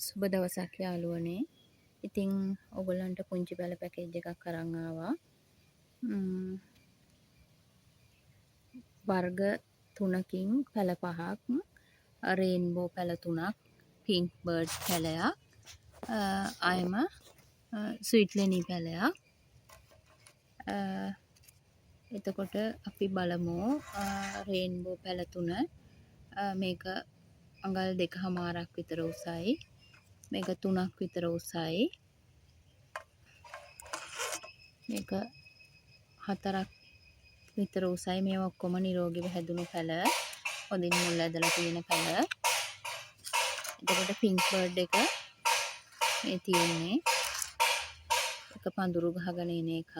සුබ දවසක් යාළුවනේ. ඉතින් ඔයගොල්ලන්ට පුංචි පැල පැකේජ් එකක් අරන් ආවා. වර්ග 3කින් පැල 5ක්, රේන්බෝ පැල 3ක්, පින්ක් බර්ඩ් පැලයක්, අයම ස්වීට් ලෙනි පැලයක්. එතකොට අපි බලමු රේන්බෝ පැල 3. මේක අඟල් 2.5ක් විතර උසයි. මේක 3ක් විතර උසයි. මේක 4ක් විතර උසයි. මේ ඔක්කොම නිරෝගීව හැදුණු පැල. හොඳින් මුල් ඇදලා තියෙන පැල. එතකොට පින්ක් බර්ඩ් එක මේ තියෙන්නේ. එක පඳුරු ගහගෙන එන එකක්.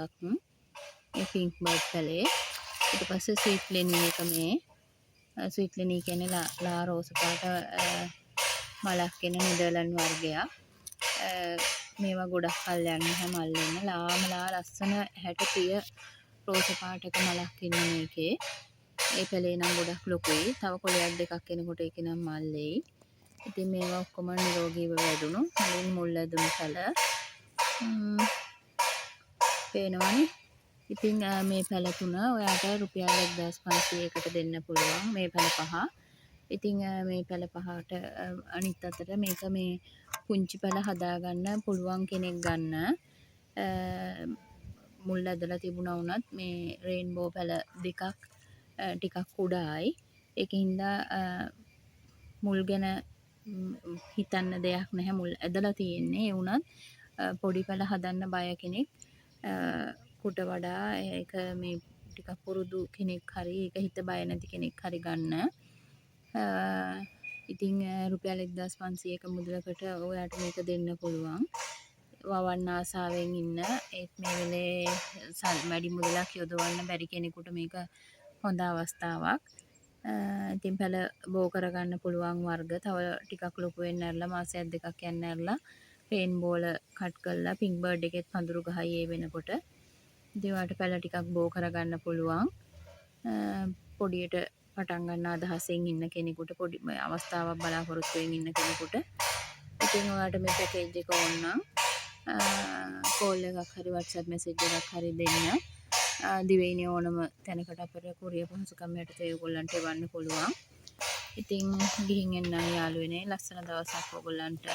මේ පින්ක් බර්ඩ් පැලේ. ඊට පස්සේ ස්වීට් ලෙනි එක මේ. ස්වීට් ලෙනි කියන්නේ ලා රෝස පාට මලක් එන නෙදර්ලන්ඩ් වර්ගයක්. මේවා ගොඩක් කල් යන්නේ නැහැ මල් වෙන්න. ලා ලස්සන හැට ප්‍රිය රෝස පාටක මලක් ඉන්නේ මේකේ. ඒ පැලේ නම් ගොඩක් ලොකුයි. තව කොළයක් දෙකක් එනකොට ඒකේ නම් මල් එයි. ඉතින් මේවා ඔක්කොම නිරෝගීව වැඩුණු මුලින් මුල් ඇදුණු පැල. පේනවනේ. ඉතින් මේ පැල 3 ඔයාට රුපියල් 1500කට දෙන්න පුළුවන් මේ පැල 5. ඉතින් මේ පැල 5ට අනිත් අතට මේක මේ පුංචි පැල හදාගන්න පුළුවන් කෙනෙක් ගන්න. මුල් ඇදලා තිබුණා වුණත් මේ රේන්බෝ පැල දෙකක් ටිකක් කුඩායි. ඒකින්ද මුල් ගැන හිතන්න දෙයක් නැහැ. මුල් ඇදලා තියෙන්නේ. ඒ වුණත් පොඩි පැල හදන්න බය කෙනෙක් කුට වඩා ඒක මේ ටිකක් පුරුදු කෙනෙක් හරි ඒක හිත බය නැති කෙනෙක් හරි ගන්න. ඉතින් රුපියල් 1500ක මුදලකට ඔයාට මේක දෙන්න පුළුවන්. වවන්න ආසාවෙන් ඉන්න ඒත් මේ වෙලේ වැඩි මුදලක් යොදවන්න බැරි කෙනෙකුට මේක හොඳ අවස්ථාවක්. ඉතින් පැල බෝ කරගන්න පුළුවන් වර්ග තව ටිකක් ලොකු වෙන්න ඇරලා මාසයක් දෙකක් යන්න ඇරලා රේන්බෝල කට් කරලා පින්ක් බර්ඩ් එකෙත් පඳුරු ගහයි ඒ වෙනකොට. ඉතින් ඔයාලට පැල ටිකක් බෝ කරගන්න පුළුවන්. පොඩියට පටන් ගන්න අදහසෙන් ඉන්න කෙනෙකුට පොඩි අවස්ථාවක් බලාපොරොත්තු වෙමින් ඉන්න කෙනෙකුට. ඉතින් ඔයාලට මේ පැකේජ් එක ඕන නම් කෝල් එකක් හරි WhatsApp message එකක් හරි දෙන්න. දිවයිනේ ඕනම තැනකට අපිට කුරියර් පහසුකම් යටතේ ඔයගොල්ලන්ට එවන්න පුළුවන්. ඉතින් ගිහින් එන්නම් යාළුවනේ. ලස්සන දවසක් ඔයගොල්ලන්ට.